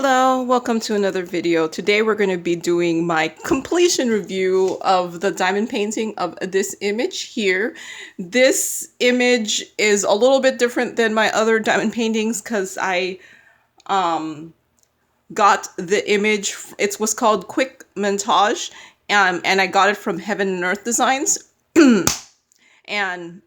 Hello, welcome to another video. Today we're going to be doing my completion review of the diamond painting of this image here. This image is a little bit different than my other diamond paintings because I got the image, it was called Quick Montage, and I got it from Heaven and Earth Designs. And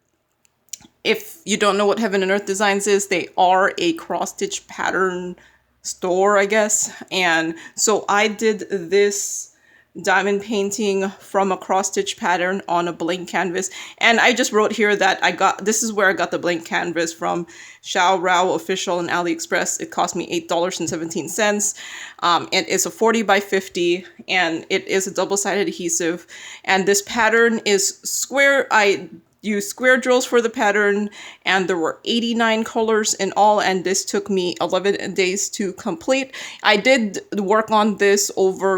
if you don't know what Heaven and Earth Designs is, they are a cross-stitch pattern store, I guess. And so I did this diamond painting from a cross-stitch pattern on a blank canvas. And I just wrote here that this is where I got the blank canvas from Xiao Rao Official and AliExpress. It cost me $8.17. It is a 40 by 50 and it is a double-sided adhesive. And this pattern is square. I used square drills for the pattern, and there were 89 colors in all, and this took me 11 days to complete. I did work on this over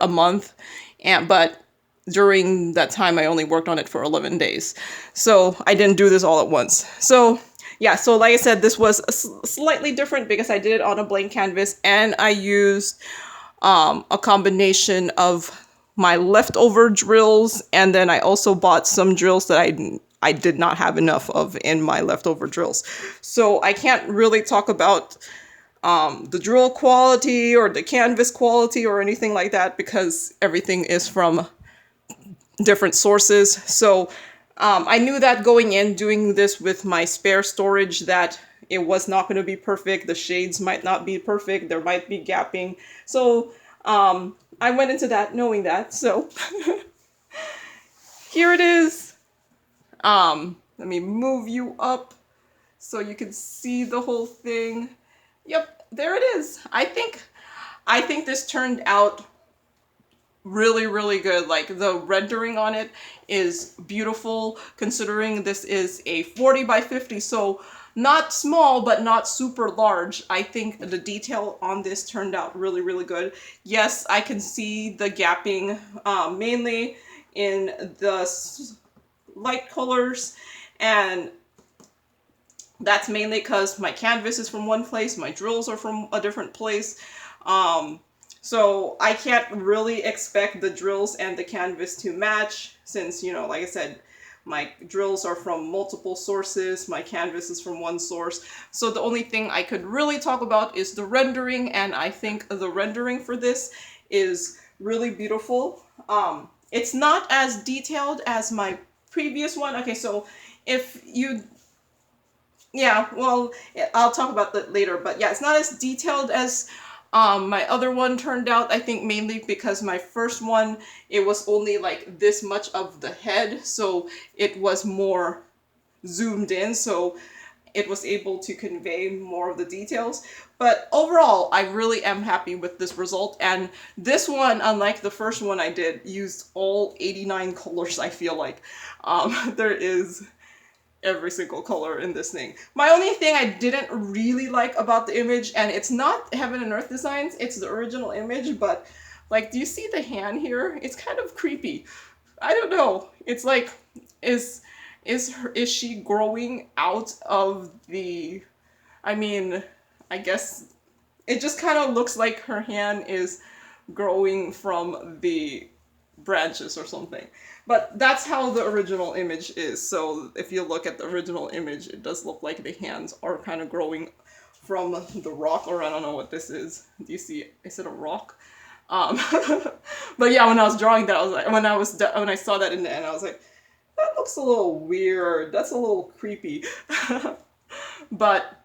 a month, but during that time I only worked on it for 11 days. So I didn't do this all at once. So yeah, so like I said, this was slightly different because I did it on a blank canvas, and I used a combination of my leftover drills, and then I also bought some drills that I did not have enough of in my leftover drills. So I can't really talk about the drill quality or the canvas quality or anything like that because everything is from different sources. So I knew that going in, doing this with my spare storage, that it was not going to be perfect. The shades might not be perfect. There might be gapping. So I went into that knowing that. So here it is. Let me move you up so you can see the whole thing. Yep, there it is. I think this turned out really, really good. Like, the rendering on it is beautiful considering this is a 40 by 50, so not small, but not super large. I think the detail on this turned out really, really good. Yes, I can see the gapping, mainly in the light colors, and that's mainly because my canvas is from one place, my drills are from a different place. So I can't really expect the drills and the canvas to match since, you know, like I said, my drills are from multiple sources, my canvas is from one source. So the only thing I could really talk about is the rendering, and I think the rendering for this is really beautiful. It's not as detailed as my previous one. Okay, so if you... yeah, well, I'll talk about that later, but yeah, it's not as detailed as my other one turned out. I think mainly because my first one, it was only like this much of the head, so it was more zoomed in, so it was able to convey more of the details. But overall, I really am happy with this result, and this one, unlike the first one I did, used all 89 colors, I feel like. There is every single color in this thing. My only thing I didn't really like about the image, and it's not Heaven and Earth Designs, it's the original image, but like, do you see the hand here? It's kind of creepy. I don't know. It's like, is she growing out of the... I mean, I guess it just kind of looks like her hand is growing from the branches or something. But that's how the original image is. So if you look at the original image, it does look like the hands are kind of growing from the rock, or I don't know what this is. Do you see? Is it a rock? But yeah, when I was drawing that, I was like, when I saw that in the end, I was like, that looks a little weird. That's a little creepy. But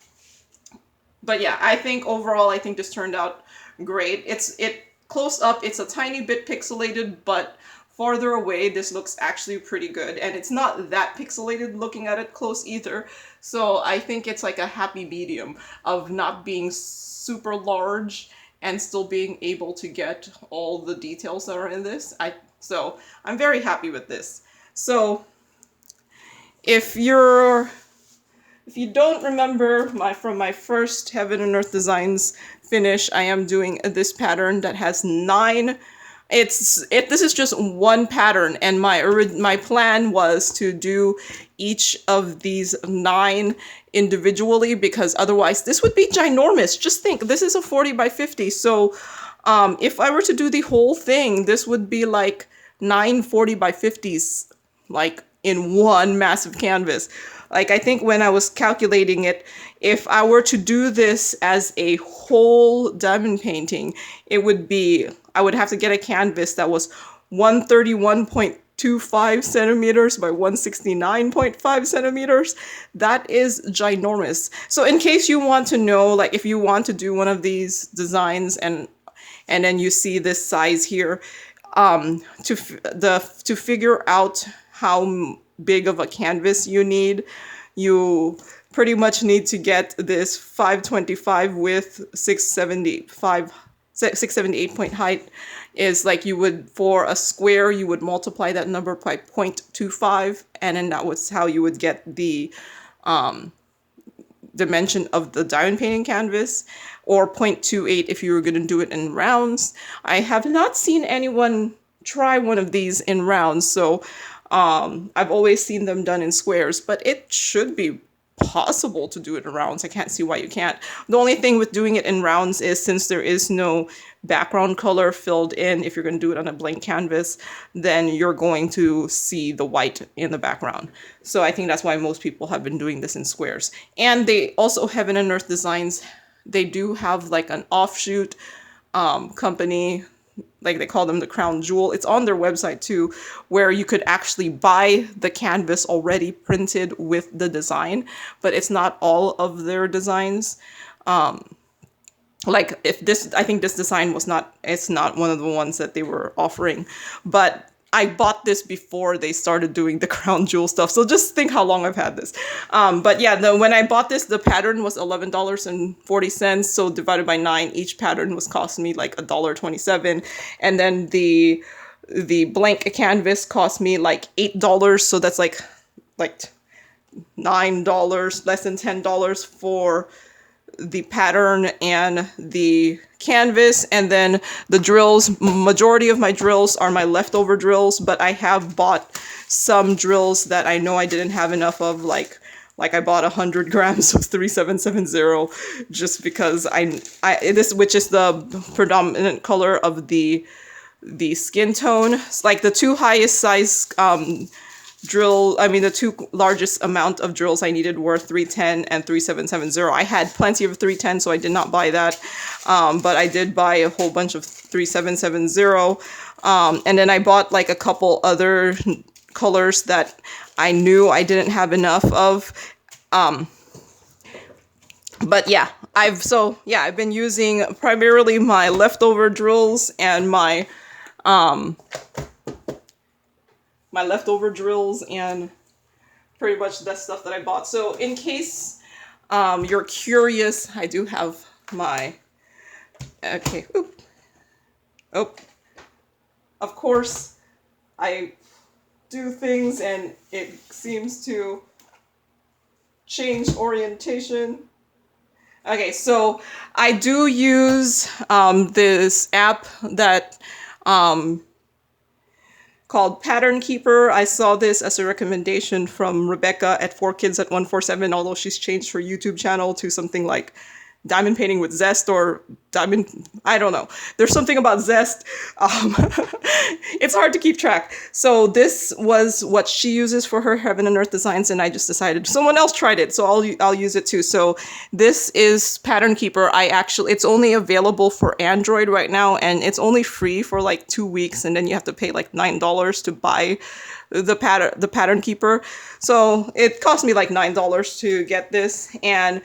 yeah, I think overall, I think this turned out great. It close up, it's a tiny bit pixelated, but farther away, this looks actually pretty good, and it's not that pixelated looking at it close either. So I think it's like a happy medium of not being super large and still being able to get all the details that are in this. So I'm very happy with this. So if you don't remember from my first Heaven and Earth Designs finish, I am doing this pattern that has 9. This is just one pattern, and my plan was to do each of these 9 individually, because otherwise this would be ginormous. Just think, this is a 40 by 50. So if I were to do the whole thing, this would be like 9 40 by 50s, like in one massive canvas. Like, I think when I was calculating it, if I were to do this as a whole diamond painting, it would be, I would have to get a canvas that was 131.25 centimeters by 169.5 centimeters. That is ginormous. So in case you want to know, like if you want to do one of these designs and then you see this size here, to figure out how big of a canvas you need, you pretty much need to get this 525 width, 678 point height. Is like, you would, for a square, you would multiply that number by 0.25, and then that was how you would get the dimension of the diamond painting canvas, or 0.28 if you were going to do it in rounds. I have not seen anyone try one of these in rounds, so I've always seen them done in squares, but it should be possible to do it in rounds. I can't see why you can't. The only thing with doing it in rounds is, since there is no background color filled in, if you're going to do it on a blank canvas, then you're going to see the white in the background. So I think that's why most people have been doing this in squares. And they also, Heaven and Earth Designs, they do have like an offshoot company, like they call them the Crown Jewel. It's on their website too, where you could actually buy the canvas already printed with the design, but it's not all of their designs. Like if this, I think this design was not, it's not one of the ones that they were offering, but I bought this before they started doing the Crown Jewel stuff. So just think how long I've had this. But yeah, when I bought this, the pattern was $11.40. So divided by 9, each pattern was costing me like $1.27. And then the blank canvas cost me like $8. So that's like $9, less than $10 for the pattern and the canvas. And then the drills, majority of my drills are my leftover drills, but I have bought some drills that I know I didn't have enough of, like I bought 100 grams of 3770 just because this, which is the predominant color of the skin tone. It's like the two highest size the two largest amount of drills I needed were 310 and 3770. I had plenty of 310, so I did not buy that. But I did buy a whole bunch of 3770. And then I bought like a couple other colors that I knew I didn't have enough of. But yeah, I've been using primarily my leftover drills and my leftover drills and pretty much that stuff that I bought. So in case you're curious, I do have my, okay, of course I do things and it seems to change orientation. Okay, so I do use this app that called Pattern Keeper. I saw this as a recommendation from Rebecca at 4Kids at 147, although she's changed her YouTube channel to something like Diamond Painting with Zest or Diamond, I don't know. There's something about Zest. It's hard to keep track. So this was what she uses for her Heaven and Earth designs, and I just decided someone else tried it, so I'll use it too. So this is Pattern Keeper. It's only available for Android right now, and it's only free for like 2 weeks, and then you have to pay like $9 to buy the Pattern Keeper. So it cost me like $9 to get this, and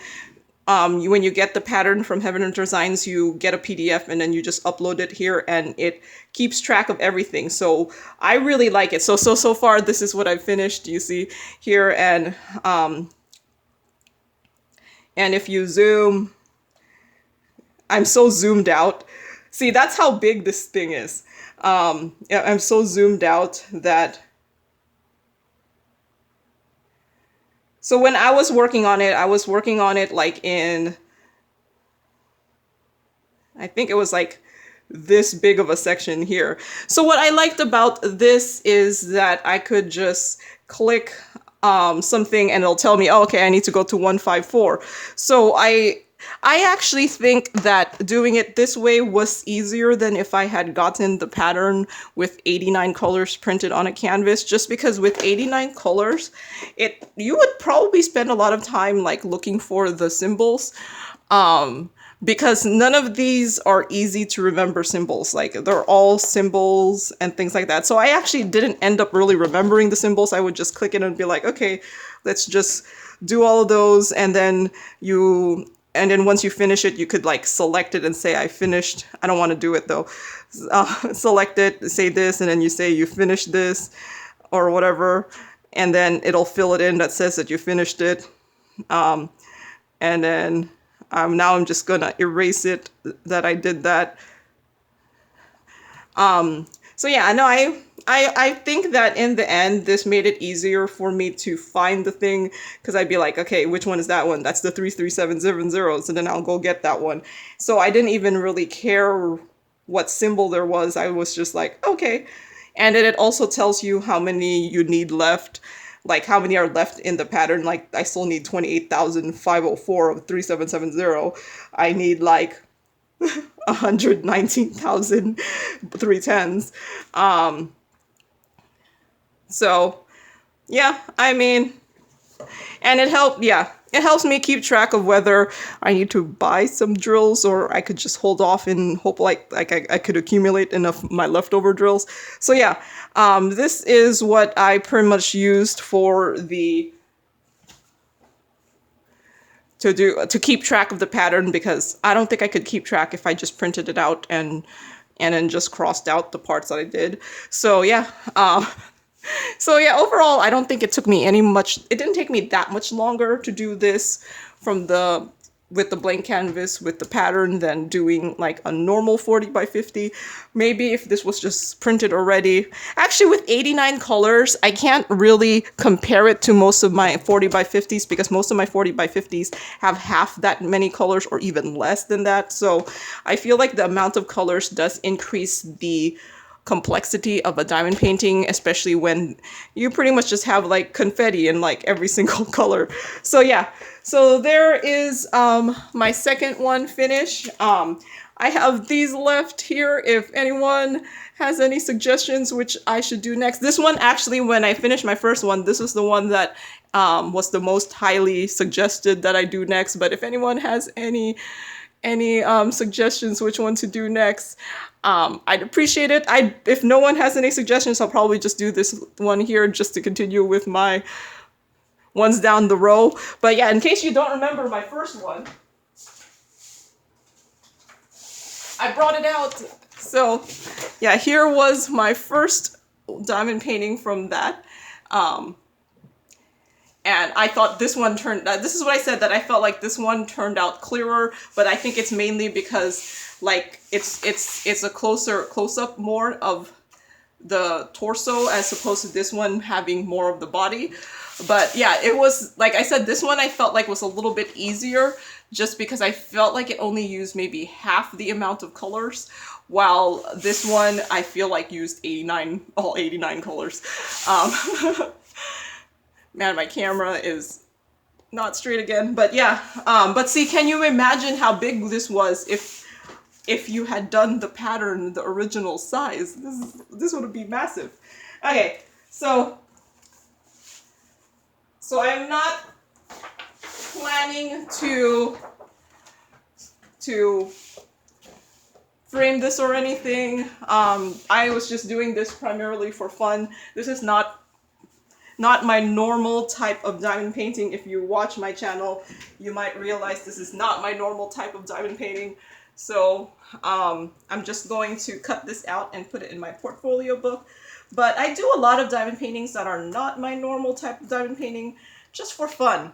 when you get the pattern from Heaven and Designs, you get a PDF and then you just upload it here and it keeps track of everything. So I really like it. So far, this is what I've finished. You see here, and if you zoom, I'm so zoomed out. See, that's how big this thing is. Yeah, I'm so zoomed out that. So when I was working on it like in, I think it was like this big of a section here. So what I liked about this is that I could just click something, and it'll tell me, oh, okay, I need to go to 154. So I actually think that doing it this way was easier than if I had gotten the pattern with 89 colors printed on a canvas, just because with 89 colors, you would probably spend a lot of time like looking for the symbols. Because none of these are easy to remember symbols. Like, they're all symbols and things like that. So I actually didn't end up really remembering the symbols. I would just click it and be like, okay, let's just do all of those. And then once you finish it, you could like select it and say, I finished. I don't want to do it though. Select it, say this, and then you say you finished this or whatever. And then it'll fill it in that says that you finished it. And then now I'm just gonna erase it that I did that. So yeah, no, I think that in the end, this made it easier for me to find the thing, because I'd be like, okay, which one is that one? That's the 33700, so then I'll go get that one. So I didn't even really care what symbol there was. I was just like, okay. And then it also tells you how many you need left, like how many are left in the pattern. Like, I still need 28,504 of 3770. I need like 119,310s. So yeah, I mean, and it helps me keep track of whether I need to buy some drills or I could just hold off and hope like I could accumulate enough of my leftover drills. So yeah, this is what I pretty much used for to keep track of the pattern, because I don't think I could keep track if I just printed it out and then just crossed out the parts that I did. So yeah, overall, I don't think it didn't take me that much longer to do this with the blank canvas with the pattern than doing like a normal 40 by 50. Maybe if this was just printed already. Actually, with 89 colors, I can't really compare it to most of my 40 by 50s, because most of my 40 by 50s have half that many colors or even less than that. So I feel like the amount of colors does increase the complexity of a diamond painting, especially when you pretty much just have like confetti in like every single color. So yeah, so there is my second one finish. I have these left here if anyone has any suggestions which I should do next. This one, actually, when I finished my first one, this was the one that was the most highly suggested that I do next. But if anyone has any suggestions which one to do next, I'd appreciate it. If no one has any suggestions, I'll probably just do this one here just to continue with my ones down the row. But yeah, in case you don't remember my first one, I brought it out. So yeah, here was my first diamond painting from that. And I thought this one this is what I said, that I felt like this one turned out clearer, but I think it's mainly because like it's a close up more of the torso as opposed to this one having more of the body. But yeah, it was, like I said, this one I felt like was a little bit easier just because I felt like it only used maybe half the amount of colors, while this one I feel like used all 89 colors. Man, my camera is not straight again, but yeah. But see, can you imagine how big this was if you had done the pattern the original size? This would be massive. Okay, so I'm not planning to frame this or anything. I was just doing this primarily for fun. This is not my normal type of diamond painting. If you watch my channel, you might realize this is not my normal type of diamond painting. So I'm just going to cut this out and put it in my portfolio book. But I do a lot of diamond paintings that are not my normal type of diamond painting, just for fun.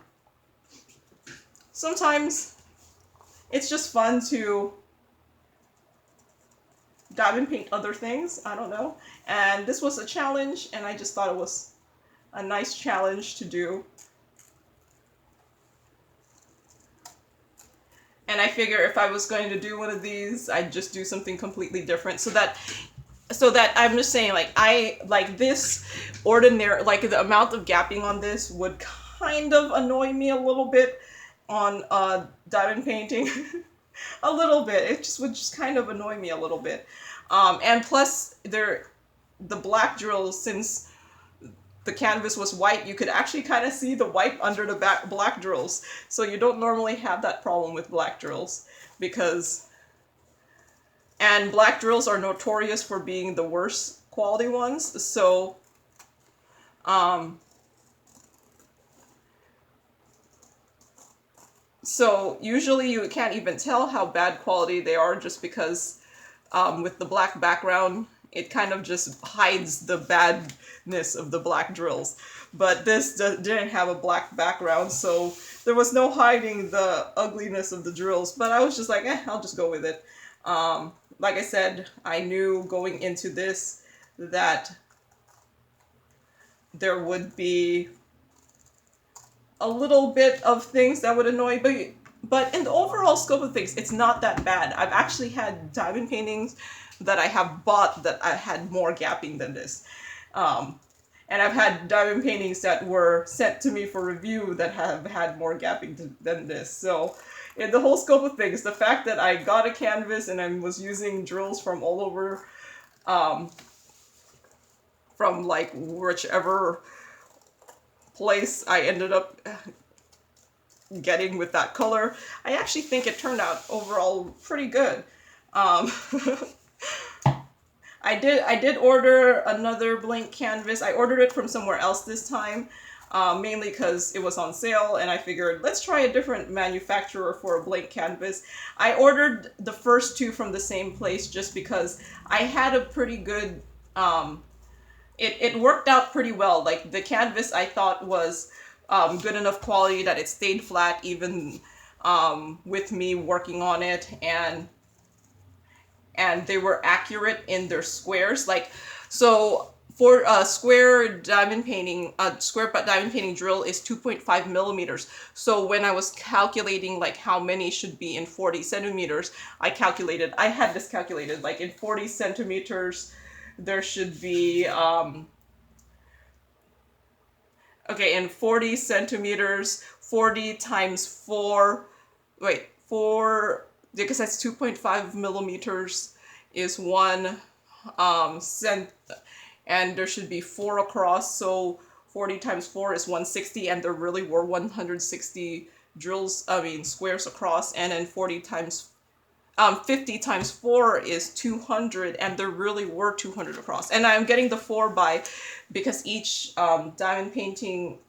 Sometimes it's just fun to diamond paint other things, I don't know. And this was a challenge, and I just thought it was a nice challenge to do. And I figure if I was going to do one of these, I'd just do something completely different, so that so that I'm just saying, like, I like this ordinary, like the amount of gapping on this would kind of annoy me a little bit on diamond painting. A little bit. It just would just kind of annoy me a little bit. And plus, the black drills, since the canvas was white, you could actually kind of see the white under the black drills. So you don't normally have that problem with black drills, because, and black drills are notorious for being the worst quality ones. So usually you can't even tell how bad quality they are, just because with the black background, it kind of just hides the badness of the black drills. But this didn't have a black background, so there was no hiding the ugliness of the drills. But I was just like, I'll just go with it. Like I said, I knew going into this that there would be a little bit of things that would annoy, but in the overall scope of things, it's not that bad. I've actually had diamond paintings that I have bought that I had more gapping than this. And I've had diamond paintings that were sent to me for review that have had more gapping than this. So in the whole scope of things, the fact that I got a canvas and I was using drills from all over, from like whichever place I ended up getting with that color, I actually think it turned out overall pretty good. I did order another blank canvas. I ordered it from somewhere else this time, mainly because it was on sale, and I figured, let's try a different manufacturer for a blank canvas. I ordered the first two from the same place just because I had a pretty good, it worked out pretty well. Like, the canvas I thought was good enough quality that it stayed flat even with me working on it, and they were accurate in their squares. Like, so for a square diamond painting, drill is 2.5 millimeters. So when I was calculating like how many should be in 40 centimeters, I had this calculated, like in 40 centimeters, there should be, okay, in 40 centimeters, 40 times 4, because that's 2.5 millimeters is 1 cent, and there should be 4 across, so 40 times 4 is 160, and there really were 160 squares across, and then 50 times 4 is 200, and there really were 200 across. And I'm getting the 4 because each diamond painting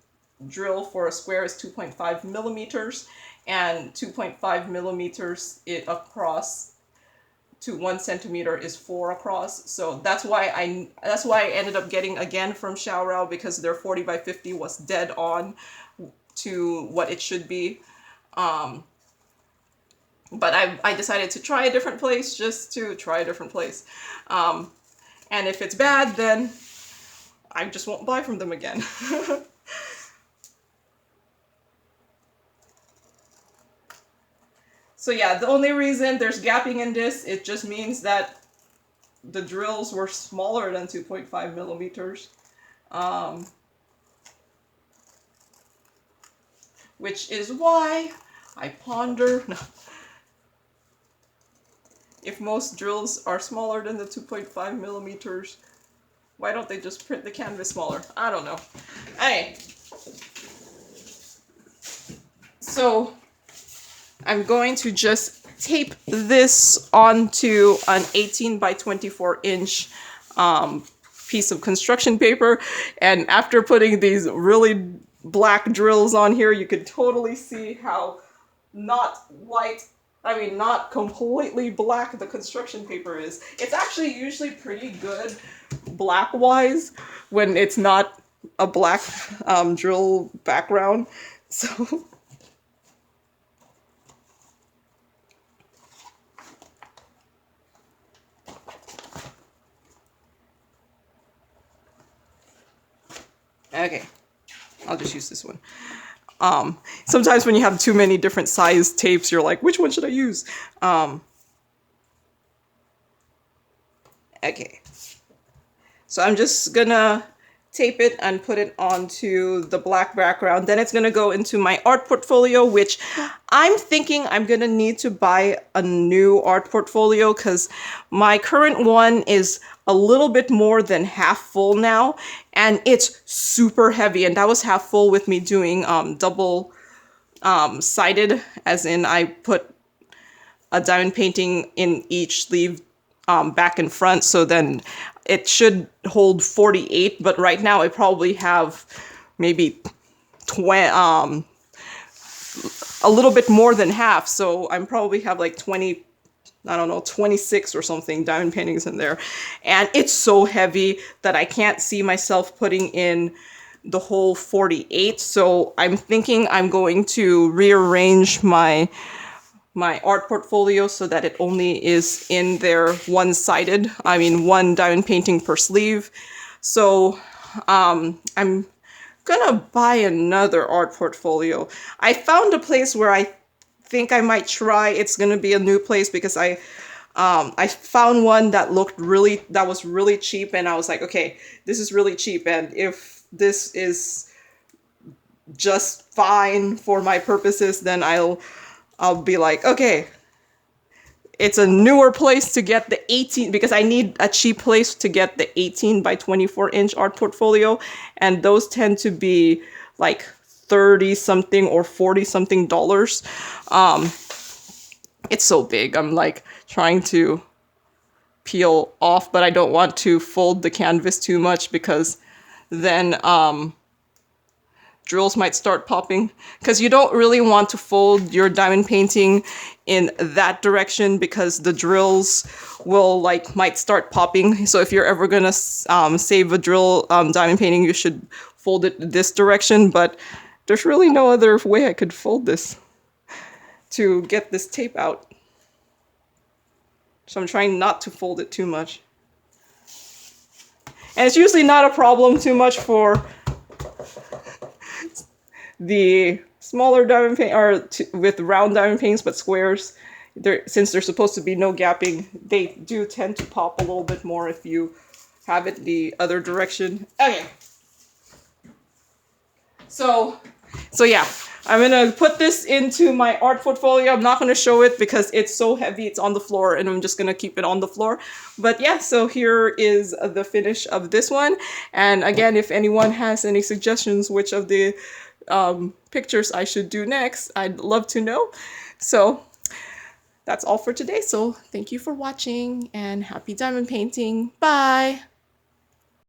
drill for a square is 2.5 millimeters, and 2.5 millimeters across to 1 centimeter is 4 across. So that's why I ended up getting again from Xiaorao, because their 40 by 50 was dead on to what it should be. But I decided to try a different place, just to try a different place. And if it's bad, then I just won't buy from them again. So yeah, the only reason there's gapping in this, it just means that the drills were smaller than 2.5 millimeters. Which is why I ponder, if most drills are smaller than the 2.5 millimeters, why don't they just print the canvas smaller? I don't know. Hey, so I'm going to just tape this onto an 18 by 24 inch piece of construction paper, and after putting these really black drills on here, you could totally see how not completely black the construction paper is. It's actually usually pretty good black-wise when it's not a black drill background. So okay, I'll just use this one. Sometimes when you have too many different size tapes, you're like, which one should I use? Okay. So I'm just gonna tape it and put it onto the black background. Then it's gonna go into my art portfolio, which I'm thinking I'm gonna need to buy a new art portfolio because my current one is a little bit more than half full now, and it's super heavy. And that was half full with me doing double sided, as in I put a diamond painting in each sleeve back and front, so then it should hold 48, but right now I probably have maybe 20, a little bit more than half, so I'm probably have like 20, I don't know, 26 or something diamond paintings in there. And it's so heavy that I can't see myself putting in the whole 48, so I'm thinking I'm going to rearrange my art portfolio so that it only is in there one-sided. I mean, one diamond painting per sleeve. So I'm gonna buy another art portfolio. I found a place where I think I might try. It's gonna be a new place because I found one that was really cheap, and I was like, okay, this is really cheap, and if this is just fine for my purposes, then I'll be like, okay, it's a newer place to get the 18, because I need a cheap place to get the 18 by 24 inch art portfolio, and those tend to be like 30 something or 40 something dollars. It's so big. I'm like trying to peel off, but I don't want to fold the canvas too much because then drills might start popping, because you don't really want to fold your diamond painting in that direction because the drills will might start popping. So if you're ever gonna save a drill diamond painting, you should fold it this direction, but there's really no other way I could fold this to get this tape out. So I'm trying not to fold it too much. And it's usually not a problem too much for the smaller diamond paint, or with round diamond paints, but squares, since there's supposed to be no gapping, they do tend to pop a little bit more if you have it the other direction. Okay. So yeah, I'm gonna put this into my art portfolio. I'm not gonna show it because it's so heavy, it's on the floor, and I'm just gonna keep it on the floor. But yeah, so here is the finish of this one. And again, if anyone has any suggestions which of the pictures I should do next, I'd love to know. So that's all for today. So thank you for watching and happy diamond painting. Bye!